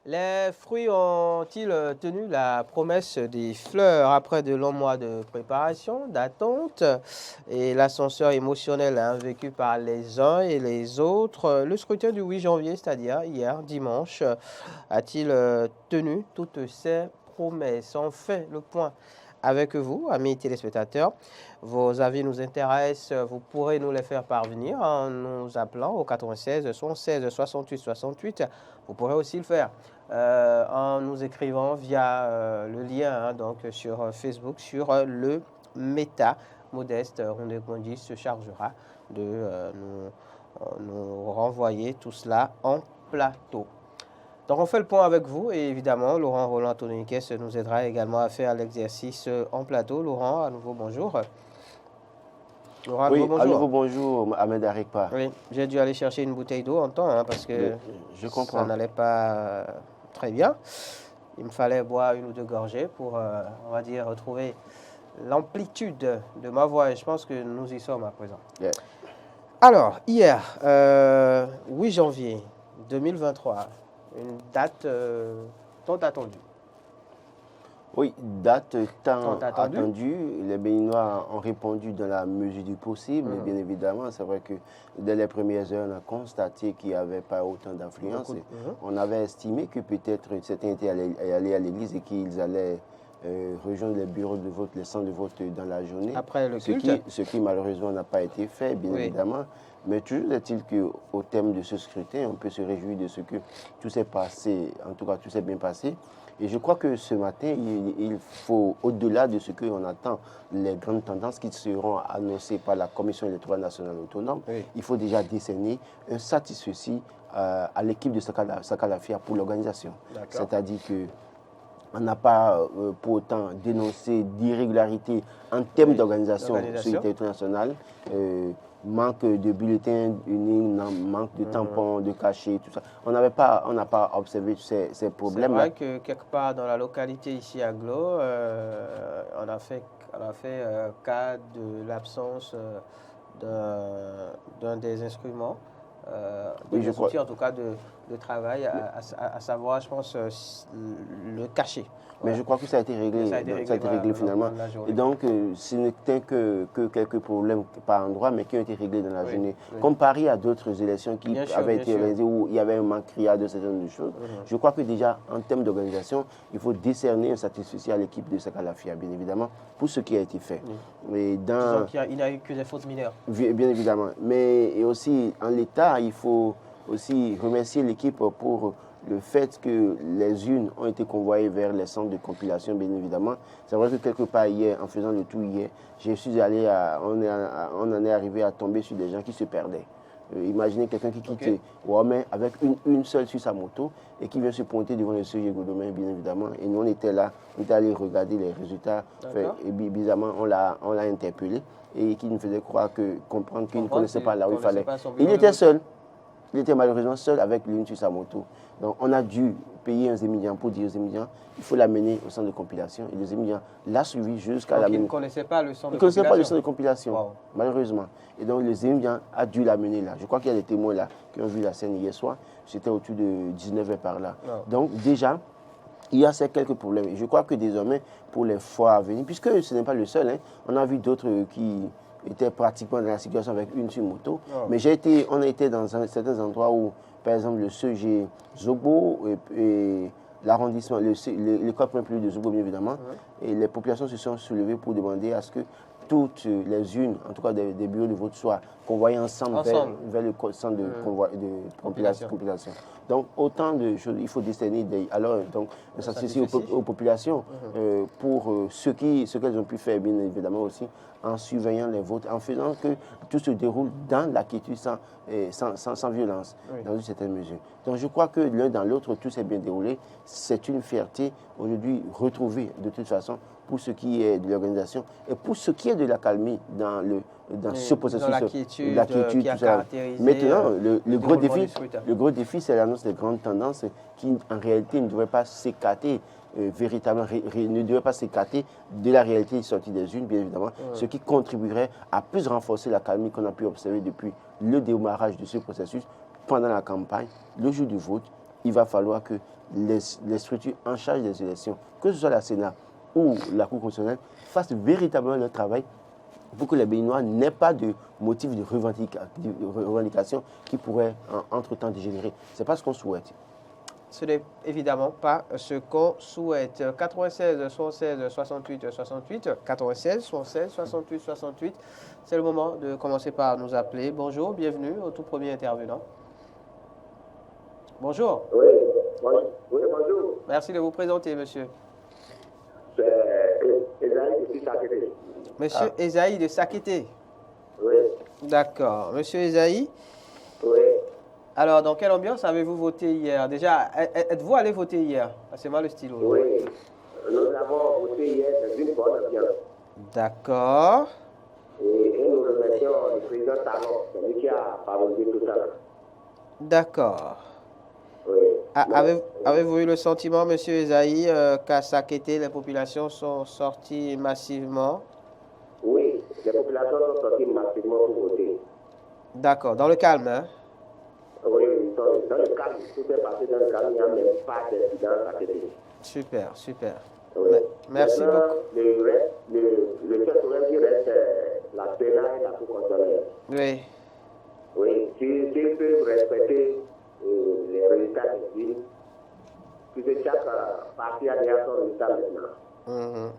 Les fruits ont-ils tenu la promesse des fleurs après de longs mois de préparation, d'attente et l'ascenseur émotionnel vécu par les uns et les autres? Le scrutin du 8 janvier, c'est-à-dire hier, dimanche, a-t-il tenu toutes ses promesses? On fait le point avec vous, amis téléspectateurs. Vos avis nous intéressent. Vous pourrez nous les faire parvenir en nous appelant au 96 76 68 68. Vous pourrez aussi le faire en nous écrivant via le lien donc sur Facebook, sur le Meta. Modeste Ronde-Gondi se chargera de nous renvoyer tout cela en plateau. Donc on fait le point avec vous et évidemment Laurent Roland Anthony nous aidera également à faire l'exercice en plateau. Laurent, à nouveau bonjour. Laurent, oui, bonjour. À nouveau bonjour, Ahmed Arikpa. Oui, j'ai dû aller chercher une bouteille d'eau en temps parce que je comprends. Ça n'allait pas très bien. Il me fallait boire une ou deux gorgées pour, on va dire, retrouver l'amplitude de ma voix et je pense que nous y sommes à présent. Yeah. Alors, hier, 8 janvier 2023, une date tant attendue. Oui, date tant attendue. Les Béninois ont répondu dans la mesure du possible, bien évidemment. C'est vrai que dès les premières heures, on a constaté qu'il n'y avait pas autant d'affluence. On avait estimé que peut-être certains étaient allés à l'église et qu'ils allaient rejoindre les bureaux de vote, les centres de vote dans la journée. Après le culte. Ce qui malheureusement n'a pas été fait, bien évidemment. Mais toujours est-il qu'au terme de ce scrutin, on peut se réjouir de ce que tout s'est passé, en tout cas tout s'est bien passé. Et je crois que ce matin, il faut, au-delà de ce qu'on attend, les grandes tendances qui seront annoncées par la Commission électorale nationale autonome, il faut déjà décerner un satisfecit à l'équipe de Sakalafia pour l'organisation. C'est-à-dire que on n'a pas pour autant dénoncé d'irrégularité en termes d'organisation sur le territoire national. Manque de bulletins uniques, manque de tampons, de cachets, tout ça. On n'a pas observé ces problèmes. C'est vrai que quelque part dans la localité ici à Glo, on a fait cas de l'absence d'un des instruments, des outils en tout cas de travail, à savoir, je pense, le cachet. Mais je crois que ça a été réglé, ça a été réglé finalement. Et donc, ce n'était que quelques problèmes par endroit, mais qui ont été réglés dans la journée. Comparé à d'autres élections qui avaient été réalisées où il y avait un manque criard de certaines choses, je crois que déjà, en termes d'organisation, il faut décerner un satisfecit à l'équipe de Sakalafia, bien évidemment, pour ce qui a été fait. Et disons qu'il n'y a eu que des fautes mineures. Bien évidemment. Mais aussi, en l'état, il faut aussi remercier l'équipe pour le fait que les urnes ont été convoyées vers les centres de compilation, bien évidemment. C'est vrai que quelque part hier, en faisant le tour hier, on en est arrivé à tomber sur des gens qui se perdaient. Imaginez quelqu'un qui quitte Ouamé avec une seule sur sa moto et qui vient se pointer devant le CG Godomé, bien évidemment. Et nous, on était là, on était allé regarder les résultats. Et bizarrement, on l'a interpellé et qui nous faisait comprendre qu'il ne connaissait pas là où il fallait. Il était seul. Il était malheureusement seul avec l'une sur sa moto. Donc, on a dû payer un Zémilian pour dire aux Zémilians, il faut l'amener au centre de compilation. Et le Zémilian l'a suivi jusqu'à la... Il ne connaissait pas le centre de compilation. Il ne connaissait pas le centre de compilation, malheureusement. Et donc, le Zémilian a dû l'amener là. Je crois qu'il y a des témoins là qui ont vu la scène hier soir. C'était autour de 19h par là. Donc, déjà, il y a ces quelques problèmes. Et je crois que désormais, pour les fois à venir, puisque ce n'est pas le seul, on a vu d'autres qui étaient pratiquement dans la situation avec une sur moto. Mais on a été dans certains endroits où, par exemple, le CG Zobo et l'arrondissement, l'école primaire de Zobo, bien évidemment, et les populations se sont soulevées pour demander à ce que toutes les urnes, en tout cas des bureaux de vote, soient convoyées ensemble. Vers le centre de compilation. Donc, autant de choses, il faut décerner aux populations pour ce qu'elles ont pu faire, bien évidemment aussi, en surveillant les votes, en faisant que tout se déroule dans la quiétude sans violence, dans une certaine mesure. Donc, je crois que l'un dans l'autre, tout s'est bien déroulé. C'est une fierté aujourd'hui retrouvée de toute façon pour ce qui est de l'organisation et pour ce qui est de la calmie dans ce processus. Dans la quiétude qui a caractérisé maintenant, le gros défi, c'est l'annonce des grandes tendances qui, en réalité, ne devraient pas s'écarter véritablement, ne devraient pas s'écarter de la réalité sortie des urnes, bien évidemment, ce qui contribuerait à plus renforcer la calmie qu'on a pu observer depuis le démarrage de ce processus pendant la campagne, le jour du vote il va falloir que les structures en charge des élections, que ce soit la Sénat ou la Cour constitutionnelle, fassent véritablement leur travail pour que les Béninois n'aient pas de motif de revendication qui pourrait entre-temps dégénérer. Ce n'est pas ce qu'on souhaite. Ce n'est évidemment pas ce qu'on souhaite. 96 76 68 68, 96 76 68 68. C'est le moment de commencer par nous appeler. Bonjour, bienvenue au tout premier intervenant. Bonjour. Oui, bonjour. Merci de vous présenter, monsieur. C'est Esaïe de Sakété. Monsieur Esaïe de Sakété. Oui. D'accord. Monsieur Esaïe. Oui. Alors, dans quelle ambiance avez-vous voté hier? Déjà, êtes-vous allé voter hier? C'est moi le stylo. Oui. Nous avons voté hier dans une bonne ambiance. D'accord. Et nous remercions le président Talon, celui qui a favorisé tout ça. D'accord. Oui. Avez-vous eu le sentiment, monsieur Esaïe, qu'à Sakété, les populations sont sorties massivement? Oui, les populations sont sorties massivement pour voter. D'accord. Dans le calme, hein? Oui, dans le calme, tout est passé dans le calme, il n'y a même pas d'incident à Sakété. Super, super. Oui. Merci beaucoup. Le seul problème qui reste, c'est la Sénat et la Cour constitutionnelle. Oui. Oui, s'ils peuvent respecter les résultats des villes, puisque chaque parti a déjà son résultat maintenant.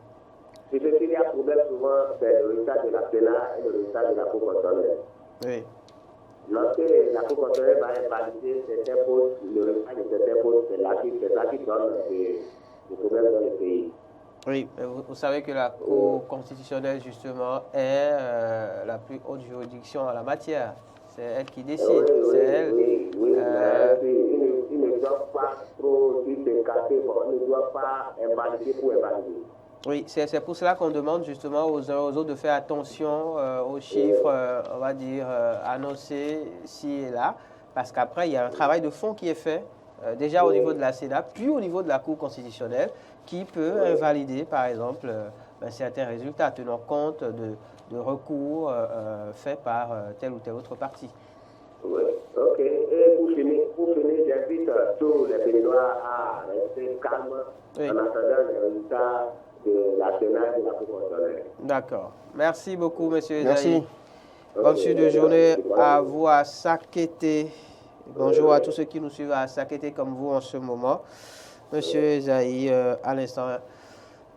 S'il y a problème, souvent, c'est le résultat de la Sénat et le résultat de la Cour constitutionnelle. Oui. Lorsque la Cour constitutionnelle va invalider certains postes, le résultat de certains postes, c'est là qui donne des problèmes dans le pays. Oui, vous savez que la Cour constitutionnelle, justement, est la plus haute juridiction en la matière. C'est elle qui décide. C'est elle. Oui, mais ils ne doivent pas trop se casser, on ne doit pas invalider pour invalider. Oui, c'est pour cela qu'on demande justement aux uns aux autres de faire attention aux chiffres, on va dire, annoncés ci et là, parce qu'après, il y a un travail de fond qui est fait, déjà au niveau de la Sénat, puis au niveau de la Cour constitutionnelle, qui peut invalider, par exemple, certains résultats, tenant compte de recours faits par tel ou tel autre parti. Oui, ok. Et pour finir, j'invite tous les Béninois à rester calmes en attendant les résultats de la Sénat et de la Cour constitutionnelle. D'accord. Merci beaucoup, monsieur Esaïe. Merci. Bonne suite de journée à vous à Sakété. Bonjour à tous ceux qui nous suivent à Sakété comme vous en ce moment. Monsieur Esaïe, à l'instant,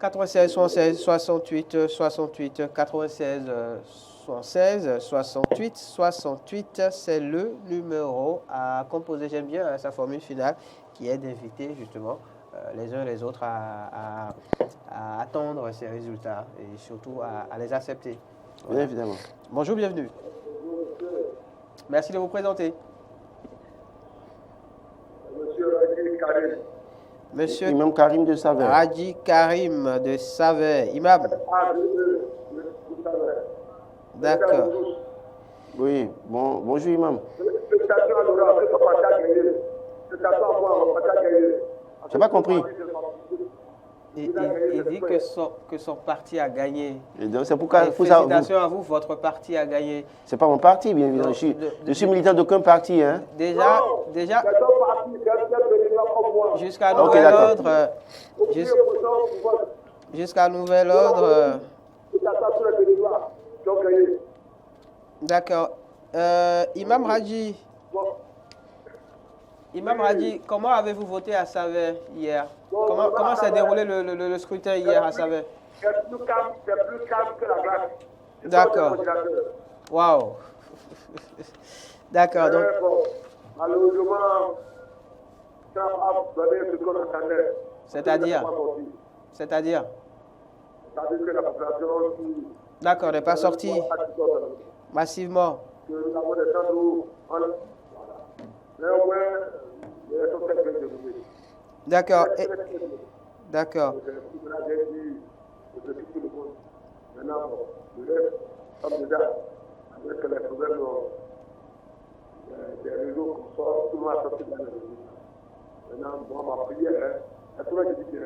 96 76 68 68 96 76 68 68, c'est le numéro à composer. J'aime bien sa formule finale qui est d'inviter justement les uns et les autres à attendre ces résultats et surtout à les accepter. Voilà. Bien évidemment. Bonjour, bienvenue. Merci de vous présenter. Monsieur Raji Karim. Monsieur Imam Karim de Savè. Raji Karim de Savè. Imam. D'accord. Oui, bonjour Imam. Je n'ai pas compris. Il dit que son parti a gagné. C'est pourquoi. Félicitations à vous, votre parti a gagné. C'est pas mon parti, bien évidemment. Je suis militant d'aucun parti. Hein. Déjà, jusqu'à nouvel ordre. Jusqu'à nouvel ordre. D'accord. Imam Raji, comment avez-vous voté à Savè hier? Comment s'est déroulé le scrutin hier à Savè? C'est plus calme que la glace. D'accord. Waouh. D'accord. Donc, malheureusement, ça a donné ce qu'on attendait. C'est-à-dire C'est-à-dire que la population. D'accord, n'est pas sortie massivement. Que nous avons des temps où néanmoins, ils sont très bien déroulés. D'accord. D'accord. Maintenant, le reste, comme déjà, avec les problèmes des réseaux qu'on sort, tout le monde a sorti de la réseau. Maintenant, moi, ma prière, c'est tout le monde qui dit que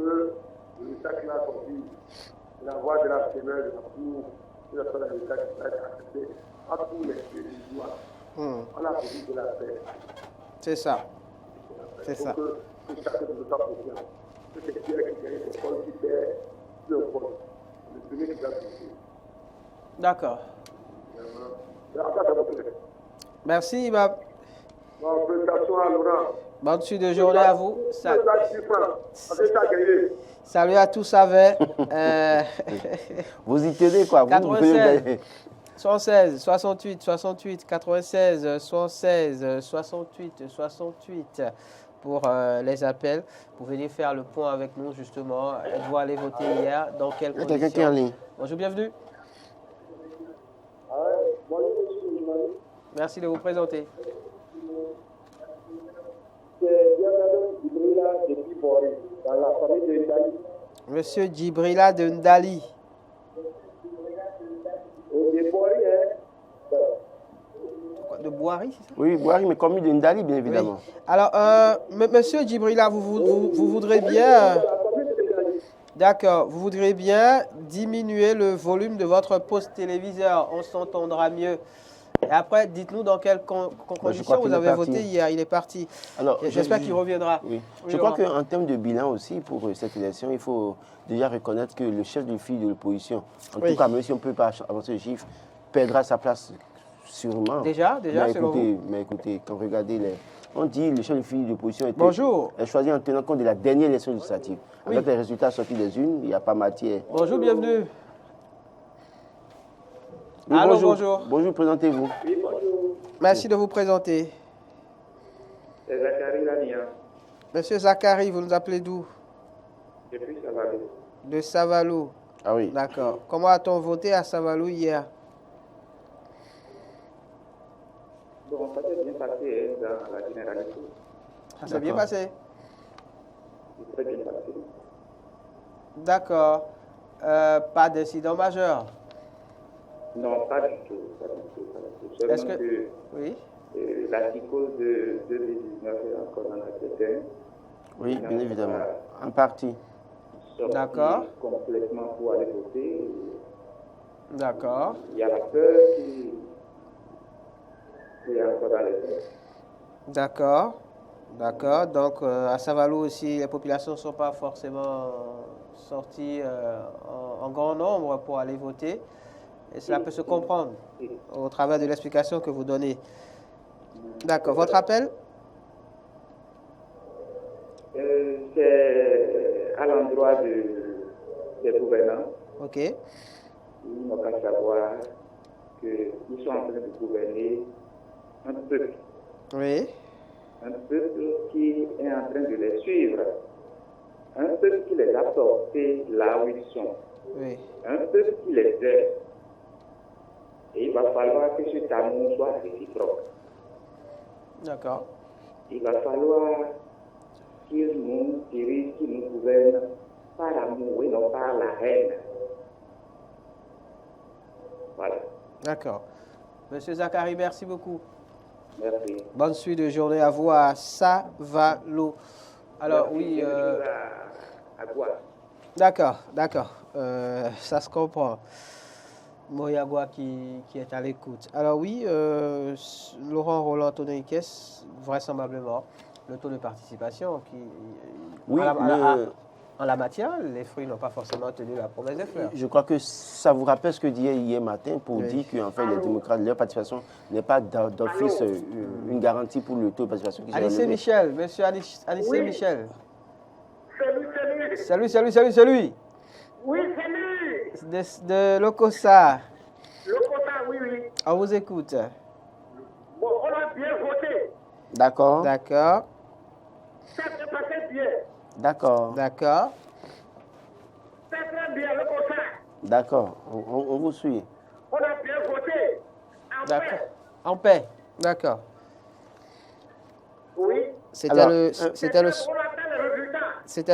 le résultat qui a sorti, la voix de la Sénat, de la Cour, de la résultat qui va être accepté à tous les Béninois. On a besoin de la paix. C'est ça. C'est ça. Que chacun de nous soit conscient. Que c'est Dieu qui gagne le pôle, qui fait le pôle. Le premier qui doit gagner. D'accord. Merci, Imam. Bon, félicitations à Laurent. Bonne suite de journée à vous. Salut à tous avec. Vous y tenez quoi? 96, 76, 68, 68, 96, 76, 68, 68 pour les appels. Vous venez faire le point avec nous justement. Êtes-vous allé voter hier? Dans quelles conditions? Quelqu'un qui est en ligne. Bonjour, bienvenue. Merci de vous présenter. Monsieur Djibrila de Ndali. De Boiry, c'est ça? Oui, Boiry, mais comme de Ndali, bien évidemment. Oui. Alors, monsieur Djibrila, vous voudrez bien... D'accord, vous voudrez bien diminuer le volume de votre poste téléviseur. On s'entendra mieux. Et après, dites-nous dans quelles conditions vous avez voté hier. Il est parti. J'espère qu'il reviendra. Oui. Je crois qu'en termes de bilan aussi, pour cette élection, il faut déjà reconnaître que le chef de file de l'opposition, en tout cas, même si on ne peut pas avancer le chiffre, perdra sa place sûrement. Déjà, mais écoutez, quand vous regardez on dit le chef de file de l'opposition est choisi en tenant compte de la dernière élection législative. Oui. Avec les résultats sortis des urnes, il n'y a pas matière. Bonjour, bienvenue. Oui, allô, bonjour. Bonjour, présentez-vous. Oui, bonjour. Merci de vous présenter. C'est Zachary Lania. Monsieur Zachary, vous nous appelez d'où? Depuis Savalou. De Savalou. Ah oui. D'accord. Comment a-t-on voté à Savalou hier? Bon, ça s'est bien passé dans la généralité. Ça s'est bien passé? C'est très bien passé. D'accord. Pas d'incident majeur? Non, pas du tout. Est-ce que... Oui. La psychose de 2019 est encore dans la tête. Oui, bien évidemment. En partie. D'accord. Complètement pour aller voter. D'accord. Il y a la peur qui est encore dans les têtes. D'accord. D'accord. Donc, à Savalou aussi, les populations ne sont pas forcément sorties en grand nombre pour aller voter. Et cela peut se comprendre au travers de l'explication que vous donnez. D'accord. Votre appel? C'est à l'endroit des gouvernants. OK. Ils n'ont qu'à savoir qu'ils sont en train de gouverner un peuple. Oui. Un peuple qui est en train de les suivre. Un peuple qui les a portés là où ils sont. Oui. Un peuple qui les aime. Et il va falloir que cet amour soit réciproque. D'accord. Il va falloir qu'ils nous dirigent, qu'ils nous gouvernent par l'amour et non par la haine. Voilà. D'accord. Monsieur Zachary, merci beaucoup. Merci. Bonne suite de journée à vous à Savalou. Alors, oui. À quoi? D'accord, d'accord. Ça se comprend. Moyagua qui est à l'écoute. Alors oui, Laurent Roland Tononiquet, vraisemblablement, le taux de participation qui... Oui, en la matière, les fruits n'ont pas forcément tenu la promesse des fleurs. Je crois que ça vous rappelle ce que dit hier matin pour dire qu'en fait, les démocrates, leur participation n'est pas d'office une garantie pour le taux de participation. Anissé Michel, monsieur Anissé oui. Michel. Salut. Salut. Oui, salut. De Lokossa. Lokossa, oui. On vous écoute. Bon, on a bien voté. D'accord. Ça s'est passé bien. D'accord. C'est très bien, Lokossa. D'accord. On vous suit. On a bien voté. En paix. D'accord. Oui. C'était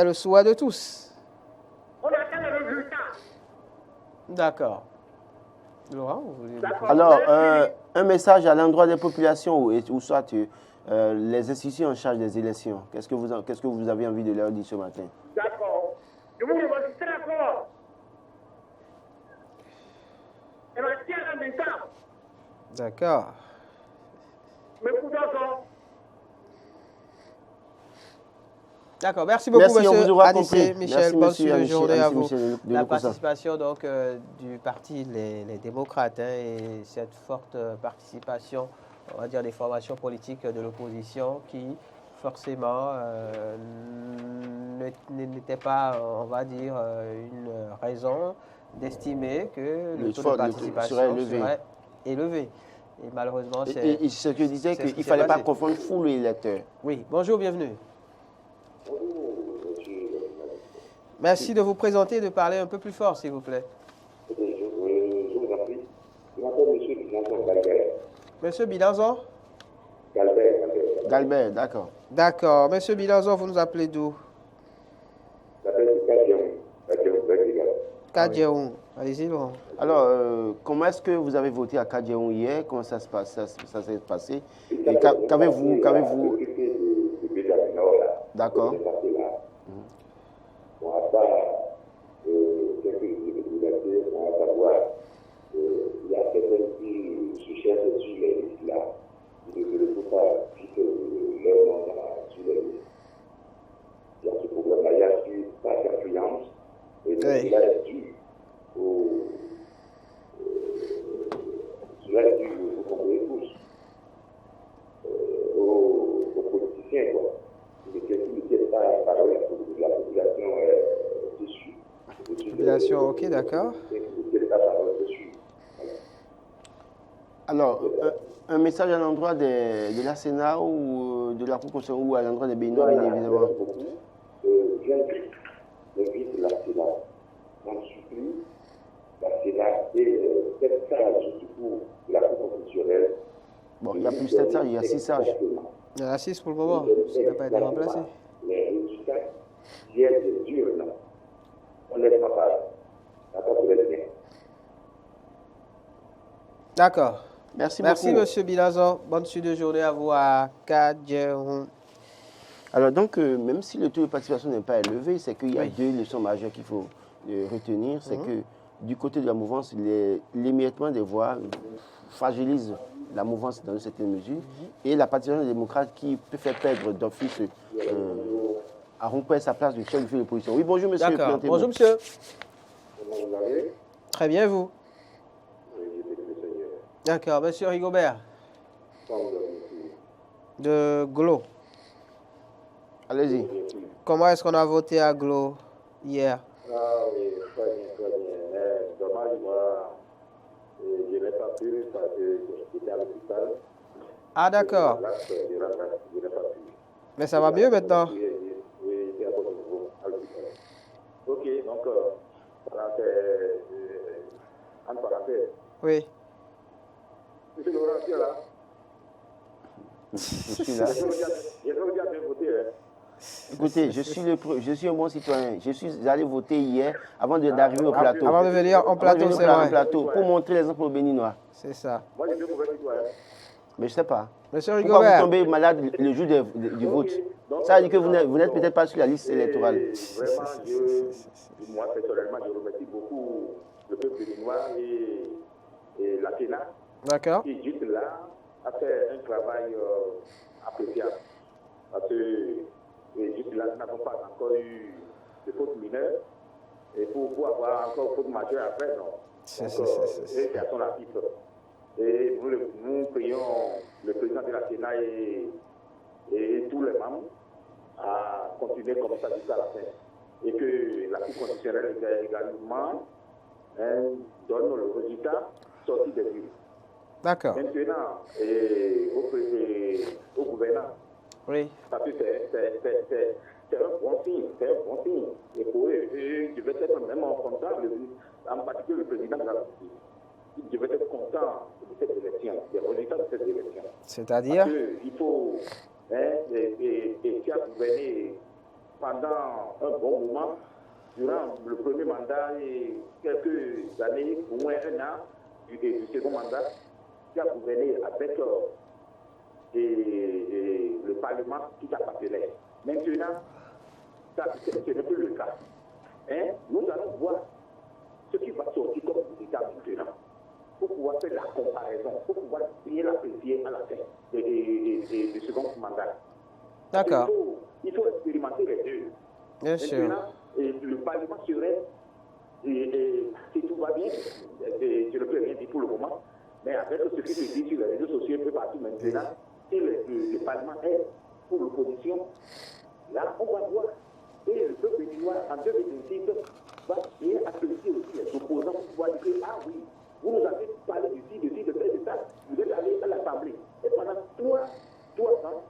le souhait de tous. On attend le résultat. D'accord. Laurent, vous voulez... Alors, un message à l'endroit des populations ou soit les institutions en charge des élections. Qu'est-ce que vous avez envie de leur dire ce matin? D'accord. Je vous remercie très fort. Et ma tienne en même temps. D'accord. Mais écoutons. D'accord, merci beaucoup, Merci, monsieur on Anissé Michel. Bonne suite de journée à vous. Michel, la participation donc, du parti les démocrates et cette forte participation, on va dire, des formations politiques de l'opposition qui, forcément, n'était pas, on va dire, une raison d'estimer que le taux de participation serait élevé. Et malheureusement, c'est ce que je disais, qu'il ne fallait pas confondre foule et électeurs. Oui, bonjour, bienvenue. Merci de vous présenter et de parler un peu plus fort, s'il vous plaît. Je vous en prie. Je m'appelle M. Bilanzon Galbert. Monsieur Bilanzon? Galbert, d'accord. D'accord. Monsieur Bilanzon, vous nous appelez d'où? J'appelle Kadjeoun. Kadjeoun. Allez-y, Laurent. Alors, comment est-ce que vous avez voté à Kadjeoun hier? Comment ça s'est passé? Et qu'avez-vous... D'accord. Bon, à part quelques libertés, on va savoir il y a certains qui se cherchent sur les listes là. Ils ne veulent pas que leur nom sur les listes. Il y a ce problème-là, il y a eu pas d'influence. Et cela est dû vous comprenez tous, aux politiciens, quoi. La population est déçue. Population, ok, d'accord. Alors, un message à l'endroit de la Sénat ou de la Cour constitutionnelle ou à l'endroit des Béninois, bien évidemment. J'invite la Sénat. On supplie la Sénat et 7 sages, surtout la Cour constitutionnelle. Bon, il y a plus de 7 sages, il y a 6 sages. Il y en a 6 pour le moment, ça n'a pas été remplacé. Les résultats, si elles sont dures, on n'est pas capable. D'accord. Merci beaucoup. Merci, monsieur Bilanzon. Bonne suite de journée à vous à Kadjeoun. Alors, donc, même si le taux de participation n'est pas élevé, c'est qu'il y a deux leçons majeures qu'il faut retenir. C'est que du côté de la mouvance, l'émiettement des voix fragilise la mouvance dans une certaine mesure, et la participation des démocrates qui peut faire perdre d'office à rompre sa place de chef de file de l'opposition. Oui, bonjour monsieur. D'accord, bonjour monsieur. Très bien, vous? D'accord, monsieur Rigobert. De Glo. Allez-y. Comment est-ce qu'on a voté à Glo hier? Ah oui, très bien. Dommage, moi, je n'ai pas pu parce que j'étais à l'hôpital. Ah d'accord. Mais ça va mieux maintenant? Oui, c'est à votre niveau, à l'hôpital. Ok, donc, voilà, c'est en parenthèse. Oui. Monsieur Laurent, tu es là? Je suis là. Je vais vous dire de voter. Écoutez, je suis un bon citoyen. Je suis allé voter hier avant d'arriver au plateau. Avant de venir en plateau, c'est vrai. Pour montrer l'exemple aux Béninois. C'est ça. Moi, je suis un mauvais citoyen. Mais je ne sais pas. Monsieur Rigobert. Pourquoi vous tombez malade le jour du vote? Ça veut dire que vous n'êtes peut-être pas sur la liste électorale. Vraiment, moi, personnellement, je remercie beaucoup le peuple béninois et la Sénat. D'accord. Qui, juste là, a fait un travail appréciable. Parce que juste là, nous n'avons pas encore eu de faute mineure. Et pour avoir encore faute majeure après, non. C'est à son article. Et nous prions le président de la Sénat et tous les membres à continuer comme ça jusqu'à la fin. Et que la Cour constitutionnelle également donne le résultat sorti des urnes. D'accord. Maintenant, au gouvernement, oui. Parce que c'est un bon signe, Et pour eux, je vais être même content, en particulier le président de la République. Je vais être content de cette élection, des résultats de cette élection. C'est-à-dire? Parce qu'il faut gouverner pendant un bon moment, durant le premier mandat et quelques années, au moins un an, du second mandat, qui a gouverné avec le Parlement qui appartenait. Maintenant, ce n'est plus le cas. Nous allons voir ce qui va sortir comme résultat maintenant, pour pouvoir faire la comparaison, pour pouvoir bien l'apprécier à la fin du second mandat. D'accord. Il faut expérimenter les deux. Bien sûr. Et le Parlement serait, si tout va bien, je ne peux rien dire pour le moment, mais avec ce qui se dit sur les réseaux sociaux un peu partout maintenant, si le Parlement est pour l'opposition, là, on va voir. Et le peuple béninois, en 2026, va bien apprécier aussi les opposants pour pouvoir dire que, ah oui, vous nous avez parlé de ça, vous êtes allé à l'Assemblée. Et pendant 3 ans,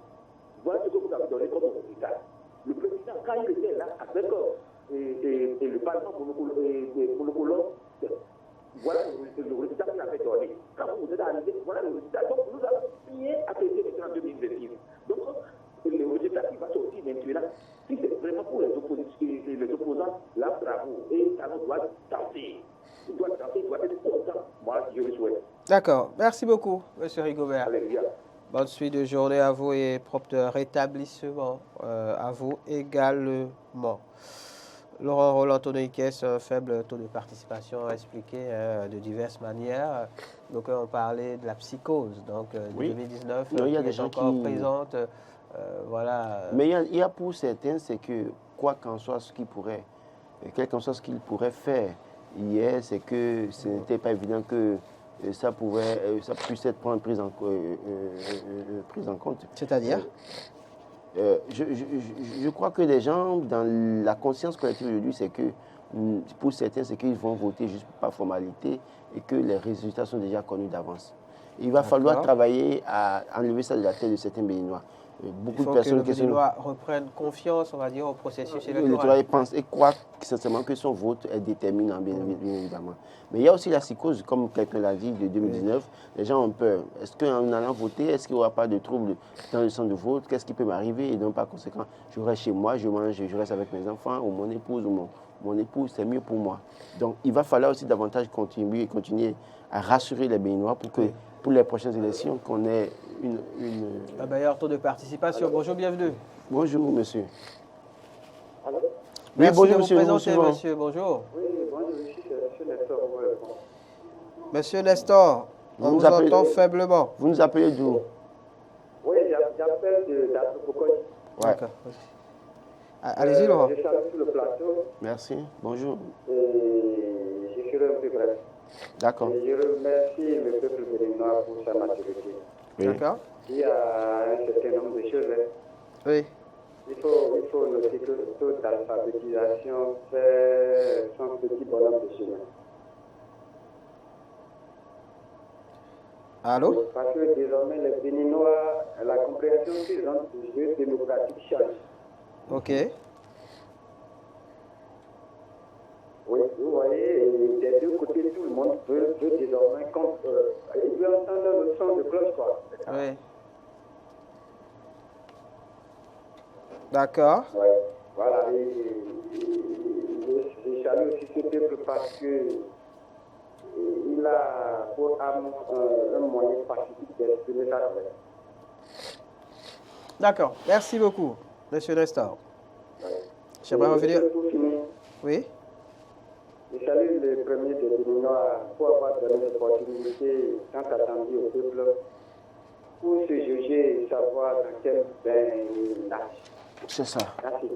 voilà ce que vous avez donné comme résultat. Le président, quand il était là, avec le Parlement monocolore, voilà le résultat qu'il avait donné. Quand vous êtes arrivé, voilà le résultat. Donc, nous avons bien apprécié en 2026. Donc, le résultat qui va sortir maintenant, si c'est vraiment pour les opposants, là, bravo. Et ça nous doit tenter. Il doit tenter, il doit être content. Moi, je le souhaite. D'accord. Merci beaucoup, M. Rigobert. Alléluia. Bonne suite de journée à vous et propre de rétablissement à vous également. Laurent Roland-Antoine Ikes, un faible taux de participation expliqué de diverses manières. Donc on parlait de la psychose, donc Oui. 2019, non, il y a qui des est gens encore qui... présente. Voilà. Mais il y a pour certains, c'est que quoi qu'en soit ce qu'ils pourraient, quel qu'en soit ce qu'ils pourraient faire hier, c'est que ce n'était pas évident que ça puisse être prise en compte. C'est-à-dire je crois que les gens, dans la conscience collective aujourd'hui, c'est que pour certains, c'est qu'ils vont voter juste par formalité et que les résultats sont déjà connus d'avance. Il va falloir travailler à enlever ça de la tête de certains Béninois. Beaucoup de personnes que les Béninois reprennent confiance, on va dire, au processus électoral. Ils pensent et croient sincèrement que son vote est déterminant, bien évidemment. Mais il y a aussi la psychose, comme quelqu'un l'a dit, de 2019. Les gens ont peur. Est-ce qu'en allant voter, est-ce qu'il n'y aura pas de trouble dans le centre de vote? Qu'est-ce qui peut m'arriver? Et donc, par conséquent, je reste chez moi, je mange, je reste avec mes enfants, ou mon épouse, ou mon épouse, c'est mieux pour moi. Donc, il va falloir aussi davantage continuer à rassurer les Béninois pour que, pour les prochaines élections, qu'on ait un meilleur taux de participation. Bonjour, bienvenue. Bonjour, monsieur. Allô? Merci bonjour, de monsieur. vous présenter, monsieur. Bonjour. Oui, bonjour, je suis monsieur Nestor. Monsieur Nestor, on vous entend faiblement. Vous nous appelez d'où? Oui, j'appelle d'Asopokoni. D'accord. Allez-y, Laurent. Je salue sur le plateau. Merci. Bonjour. Et je serai un peu bref. D'accord. Je remercie le peuple béninois pour sa maturité. Oui. D'accord. Il y a un certain nombre de choses. Oui. Il faut noter que le taux d'alphabétisation fait son petit bonhomme de chemin. Allô? Parce que désormais, les Béninois, la compréhension qu'ils ont du jeu démocratique change. Ok. Oui, vous voyez, des deux côtés, tout le monde veut désormais il veut entendre le son de cloche, quoi. Oui. D'accord. Oui, voilà. Je salue aussi ce peuple parce que il a pour âme un moyen pacifique d'exprimer sa colère. D'accord. Merci beaucoup, monsieur Nestor. J'aimerais revenir. Oui. Je salue le premier des Béninois pour avoir donné l'opportunité tant attendue au peuple pour se juger et savoir dans quel bain il nage. C'est ça. Merci.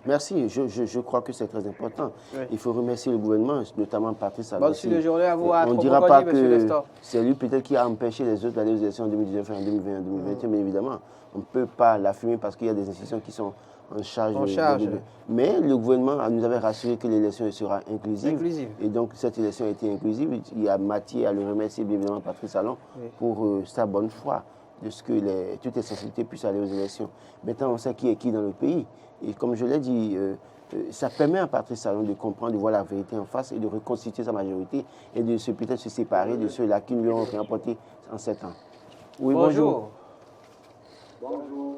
Merci, je crois que c'est très important. Oui. Il faut remercier le gouvernement, notamment Patrice Talon. Bonne suite de journée à vous. On ne dira pas que c'est lui peut-être qui a empêché les autres d'aller aux élections en 2019 et en 2020, en 2021, mais évidemment, on ne peut pas l'affirmer parce qu'il y a des institutions qui sont en charge. Mais le gouvernement nous avait rassuré que l'élection sera inclusive. Et donc cette élection a été inclusive. Il y a matière à le remercier, bien évidemment, Patrice Talon, pour sa bonne foi de ce que toutes les sensibilités puissent aller aux élections. Maintenant, on sait qui est qui dans le pays. Et comme je l'ai dit, ça permet à Patrice Talon de comprendre, de voir la vérité en face et de reconstituer sa majorité et de peut-être se séparer de ceux-là qui lui ont remporté en 7 ans. Oui, bonjour. Bonjour.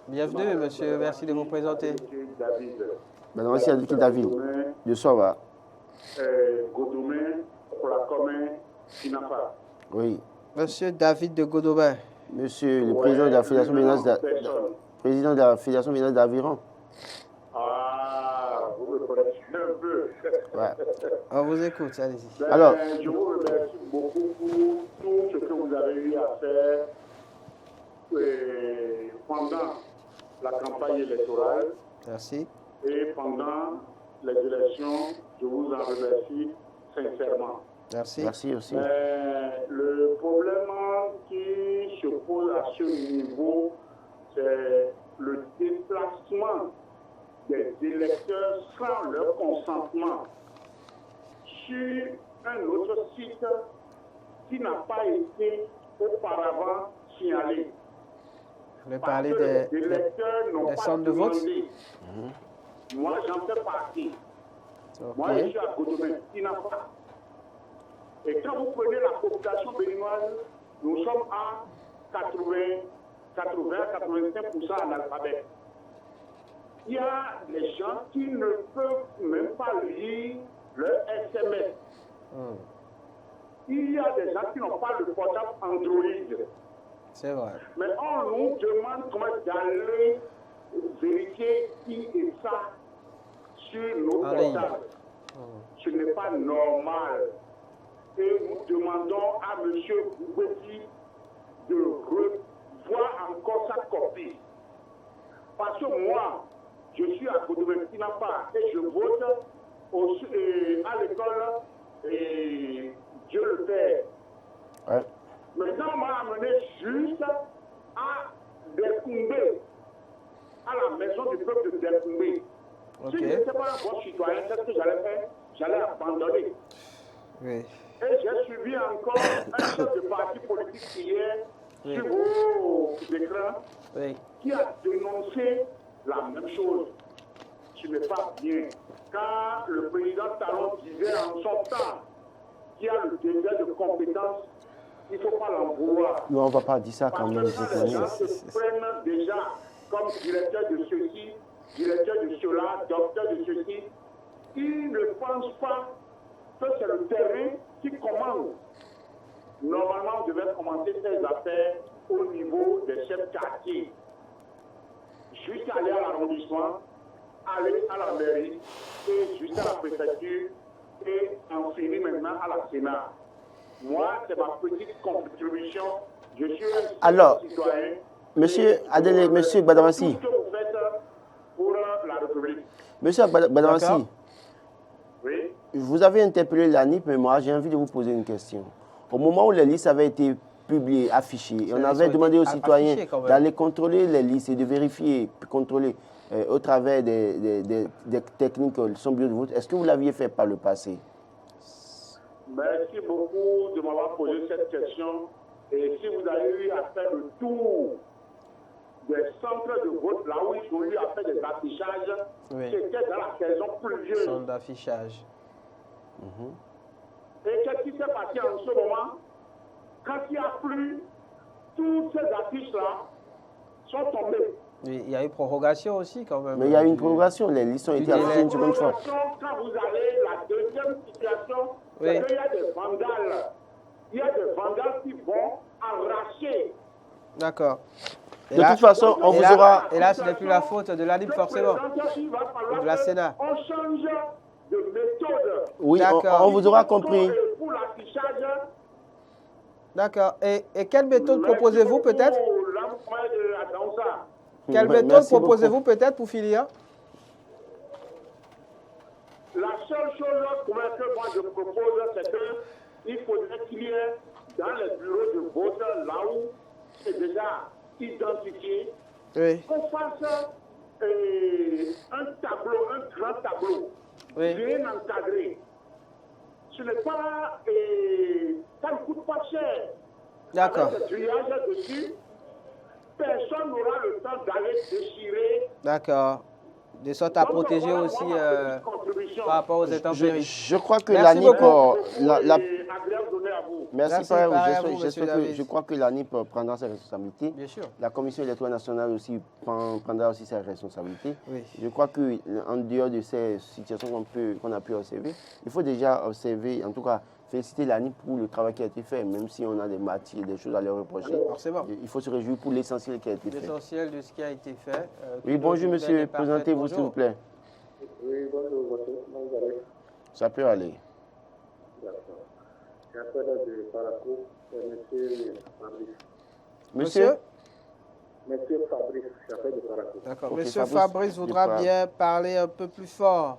Bienvenue, monsieur. Merci de vous présenter. Monsieur David. Madame, c'est David. De Sova. Godomé, Kolakome, Sinafa. Oui. Monsieur David de Godomain. Monsieur le président de la Fédération Béninoise d'Aviron. Ah, vous me connaissez un peu. Ouais. On vous écoute, allez-y. Alors, je vous remercie beaucoup pour tout ce que vous avez eu à faire pendant la campagne électorale. Merci. Et pendant les élections, je vous en remercie sincèrement. Merci. Merci aussi. Le problème qui se pose à ce niveau, c'est le déplacement des électeurs sans leur consentement sur un autre site qui n'a pas été auparavant signalé. Vous voulez parler des centres de vote? Moi, j'en fais partie. Okay. Moi, je suis à Godomé, qui n'a pas. Et quand vous prenez la population béninoise, nous sommes à 80-85% analphabètes. Il y a des gens qui ne peuvent même pas lire leur SMS. Il y a des gens qui n'ont pas de portable Android. C'est vrai. Mais on nous demande comment d'aller vérifier qui est ça sur nos portables. Ce n'est pas normal. Et nous demandons à M. Bougoti de revoir encore sa copie. Parce que moi, je suis à Godomé-Tinapa et je vote à l'école Dieu le Père. Ouais. Maintenant, on m'a amené juste à Delkumbé, à la maison du peuple de Delkumbé. Si je n'étais pas un bon citoyen, qu'est-ce que j'allais faire? J'allais abandonner. Oui. Et j'ai suivi encore un chef de parti politique hier sur vos écrans qui a dénoncé la même chose. Ce n'est pas bien. Quand le président Talon disait en son temps qu'il y a le degré de compétence, il ne faut pas l'en vouloir. Non, on ne va pas dire ça quand même. Parce que quand les gens se prennent déjà comme directeur de ceci, directeur de cela, docteur de ceci, ils ne pensent pas que c'est le terrain qui commande. Normalement, on devait commencer ces affaires au niveau des chefs quartiers. Jusqu'à aller à l'arrondissement, aller à la mairie, et jusqu'à la préfecture, et en finir maintenant à la Sénat. Moi, c'est ma petite contribution. Je suis un citoyen. Monsieur Adélé, monsieur Gbadamassi. Tout ce que vous faites pour la République. Monsieur Gbadamassi. Oui. Vous avez interpellé l'ANIP, mais moi, j'ai envie de vous poser une question. Au moment où les listes avaient été publiées, affichées, on avait demandé aux citoyens d'aller contrôler les listes et de vérifier, contrôler au travers des techniques son bureau de vote. Est-ce que vous l'aviez fait par le passé? Merci beaucoup de m'avoir posé cette question. Et si vous avez eu à faire le tour des centres de vote, là où ils ont eu à faire des affichages, c'était dans la saison pluvieuse. Centre d'affichage. Et qu'est-ce qui s'est passé en ce moment? Quand il a plu, toutes ces affiches-là sont tombées. Il y a eu prorogation aussi quand même. Mais il y a eu une prorogation, les listes ont été affichées une seconde fois. Quand vous allez, la deuxième situation, c'est qu'il y a des vandales. Il y a des vandales qui vont arracher. D'accord. De toute façon, on vous aura... Et là, ce n'est plus la faute de l'ANIP forcément, ou de la Sénat. On change de méthode. Oui, on vous aura compris. Pour l'affichage. D'accord. Et quelle méthode proposez-vous peut-être? Quelle méthode proposez-vous peut-être pour finir? La seule chose que moi je propose, c'est qu'il faudrait qu'il y ait dans les bureaux de vote, là où c'est déjà identifié, qu'on fasse un tableau, un grand tableau, bien encadré. Ce n'est pas, ça ne coûte pas cher. D'accord. Avec le grillage dessus, personne n'aura le temps d'aller déchirer. D'accord. De sorte à protéger aussi par rapport aux intempéries. Je crois que l'ANIP... Merci, je crois que l'ANIP prendra ses responsabilités. Bien sûr. La Commission électorale nationale aussi prendra aussi ses responsabilités. Oui. Je crois qu'en dehors de ces situations qu'on a pu observer, il faut déjà observer, en tout cas, féliciter l'ANIP pour le travail qui a été fait, même si on a des matières, des choses à leur reprocher. Forcément. Il faut se réjouir pour l'essentiel qui a été fait. L'essentiel de ce qui a été fait. Oui, bonjour monsieur, présentez-vous s'il vous plaît. Oui, bonjour, monsieur. Ça peut aller. D'accord. J'appelle de Parakou, c'est monsieur Fabrice. Monsieur Monsieur Fabrice, chauffeur de Parakou. D'accord. Ok, Monsieur Fabrice voudra bien parler un peu plus fort.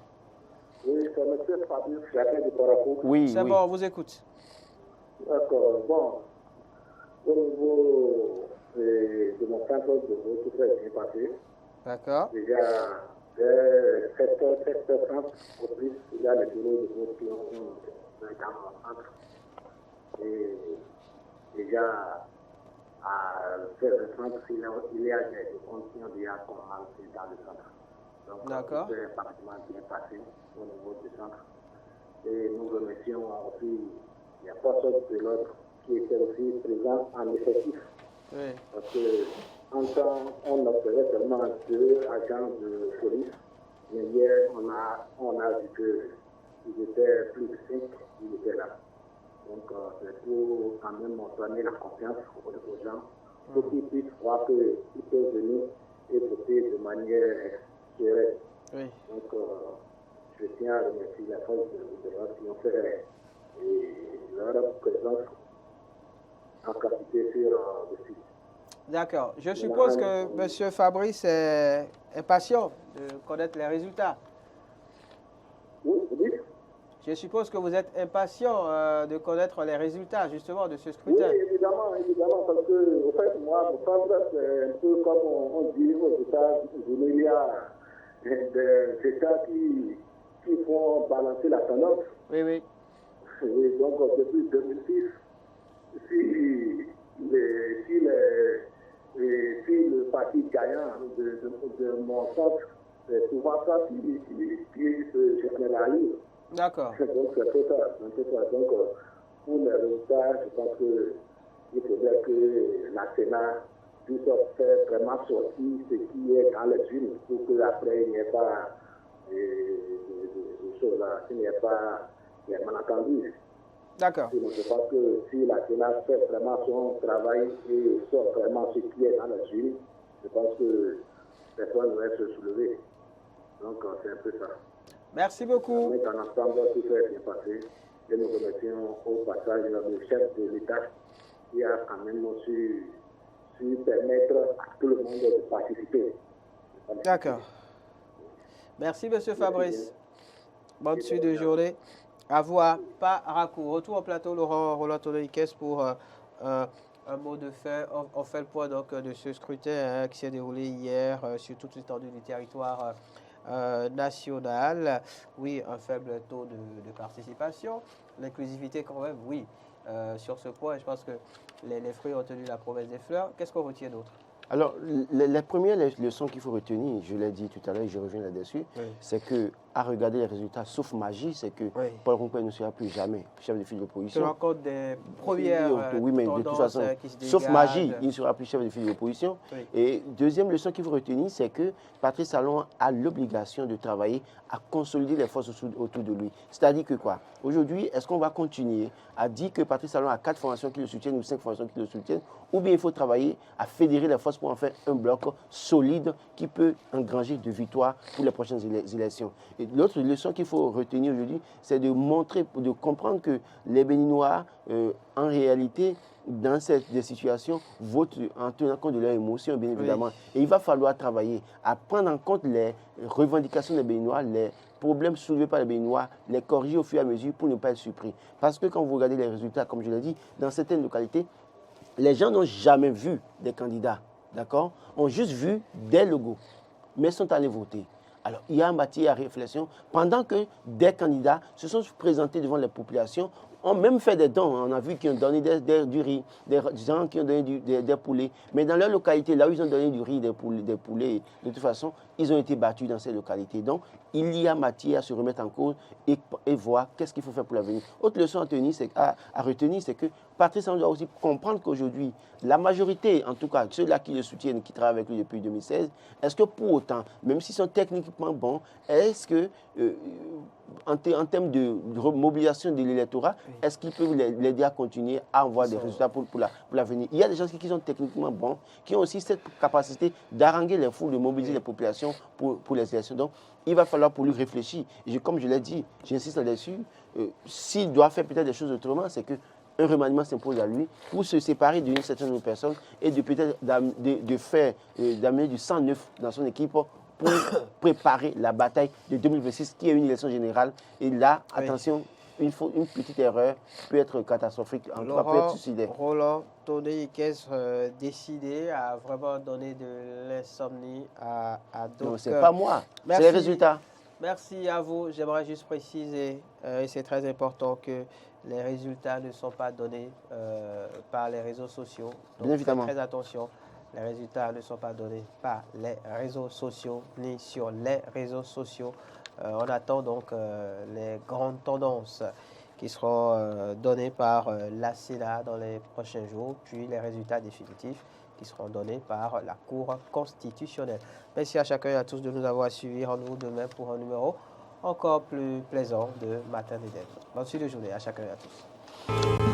Oui, c'est Monsieur Fabrice, chauffeur de Parakou. Oui, c'est bon, on vous écoute. D'accord. Bon, au niveau de mon centre de vote, tout est bien passé. D'accord. Déjà, vers 7h30 au plus, il y a les bureaux de vote qui ont dans mon centre. Et déjà, à 16h30, il y a des conditions déjà commencées dans le centre. Donc, d'accord. C'est parfaitement bien passé au niveau du centre. Et nous remercions aussi les forces de l'ordre qui étaient aussi présents en effectif. Oui. Parce qu'en temps, on observait seulement 2 agents de police. Mais hier, on a vu qu'ils étaient plus de 5, ils étaient là. Donc, c'est pour quand même donner la confiance aux gens, pour qu'ils puissent voir qu'ils peuvent venir et voter de manière sereine. Oui. Donc, je tiens à remercier la force de l'ordre qui ont fait leur présence en quantité sur le site. D'accord. Je suppose que M. Fabrice est impatient de connaître les résultats. Oui, vous dites? Je suppose que vous êtes impatient de connaître les résultats, justement, de ce scrutin. Oui, évidemment, parce que, au fait, moi, mon centre, c'est un peu comme on dit aux États-Unis, il y a des États qui font balancer la tendance. Oui, oui. Et donc, depuis 2006, si le parti gagnant de mon centre, c'est souvent ça qui se généralise. D'accord. Donc, c'est tout ça. Donc, pour les résultats, je pense qu'il faudrait que la Sénat puisse faire vraiment sortir ce qui est dans les urnes pour qu'après, il n'y ait pas de choses là, qu'il n'y ait pas des malentendus. D'accord. Je pense que si la Sénat fait vraiment son travail et sort vraiment ce qui est dans les urnes, je pense que personne ne va se soulever. Donc, c'est un peu ça. Merci beaucoup. Mais dans l'ensemble, tout s'est bien passé. Et nous remercions au passage le chef de l'État qui a quand même su permettre à tout le monde de participer. D'accord. Merci, M. Fabrice. Bonne suite de journée. À vous à Parakou. Retour au plateau, Laurent Roland-Tonoïkes pour un mot de fait. On fait le point donc, de ce scrutin qui s'est déroulé hier sur toute l'étendue du territoire national. Oui, un faible taux de participation. L'inclusivité quand même, oui. Sur ce point, je pense que les fruits ont tenu la promesse des fleurs. Qu'est-ce qu'on retient d'autre? Alors, les premières leçons qu'il faut retenir, je l'ai dit tout à l'heure et je reviens là-dessus, oui, c'est que, à regarder les résultats, sauf magie, c'est que oui, Paul Ronquet ne sera plus jamais chef de file de l'opposition. Tu rends compte des premières oui, mais de toute façon, sauf magie, il ne sera plus chef de file de l'opposition. Oui. Et deuxième leçon qu'il faut retenir, c'est que Patrice Talon a l'obligation de travailler à consolider les forces autour de lui. C'est-à-dire que quoi? Aujourd'hui, est-ce qu'on va continuer à dire que Patrice Talon a 4 formations qui le soutiennent ou 5 formations qui le soutiennent, ou bien il faut travailler à fédérer les forces pour en faire un bloc solide qui peut engranger de victoires pour les prochaines élections. Et l'autre leçon qu'il faut retenir aujourd'hui, c'est de montrer, de comprendre que les Béninois, en réalité, dans des situations, votent en tenant compte de leurs émotions, bien évidemment. Oui. Et il va falloir travailler à prendre en compte les revendications des Béninois, les problèmes soulevés par les Béninois, les corriger au fur et à mesure pour ne pas être surpris. Parce que quand vous regardez les résultats, comme je l'ai dit, dans certaines localités, les gens n'ont jamais vu des candidats, d'accord? Ont juste vu des logos, mais sont allés voter. Alors, il y a un matière à réflexion. Pendant que des candidats se sont présentés devant les populations, ont même fait des dons. On a vu qu'ils ont donné du riz, des gens qui ont donné des poulets. Mais dans leur localité, là où ils ont donné du riz, des poulets, de toute façon, ils ont été battus dans ces localités. Donc, il y a matière à se remettre en cause et voir qu'est-ce qu'il faut faire pour l'avenir. Autre leçon à retenir, c'est que Patrice Talon doit aussi comprendre qu'aujourd'hui, la majorité, en tout cas ceux-là qui le soutiennent, qui travaillent avec lui depuis 2016, est-ce que pour autant, même s'ils sont techniquement bons, est-ce que, en termes de mobilisation de l'électorat, est-ce qu'ils peuvent l'aider à continuer à avoir des résultats pour l'avenir? Il y a des gens qui sont techniquement bons, qui ont aussi cette capacité d'haranguer les foules, de mobiliser les populations pour les élections. Donc, il va falloir pour lui réfléchir. Et comme je l'ai dit, j'insiste là-dessus, s'il doit faire peut-être des choses autrement, c'est que un remaniement s'impose à lui pour se séparer d'une certaine personne et de peut-être d'amener du sang neuf dans son équipe pour préparer la bataille de 2026 qui est une élection générale. Et là, attention, une petite erreur peut être catastrophique, en tout cas peut être suicidaire. Roland, Tony qu'est-ce décidé à vraiment donner de l'insomnie à d'autres. Non, c'est pas moi, c'est les résultats. Merci à vous. J'aimerais juste préciser, et c'est très important, que les résultats ne sont pas donnés par les réseaux sociaux. Donc, bien évidemment. Faites très attention. Les résultats ne sont pas donnés par les réseaux sociaux, ni sur les réseaux sociaux. On attend donc les grandes tendances qui seront données par la Sénat dans les prochains jours, puis les résultats définitifs qui seront donnés par la Cour constitutionnelle. Merci à chacun et à tous de nous avoir suivis. Rendez-vous demain pour un numéro encore plus plaisant de Matin d'Éden. Bonne suite de journée à chacun et à tous.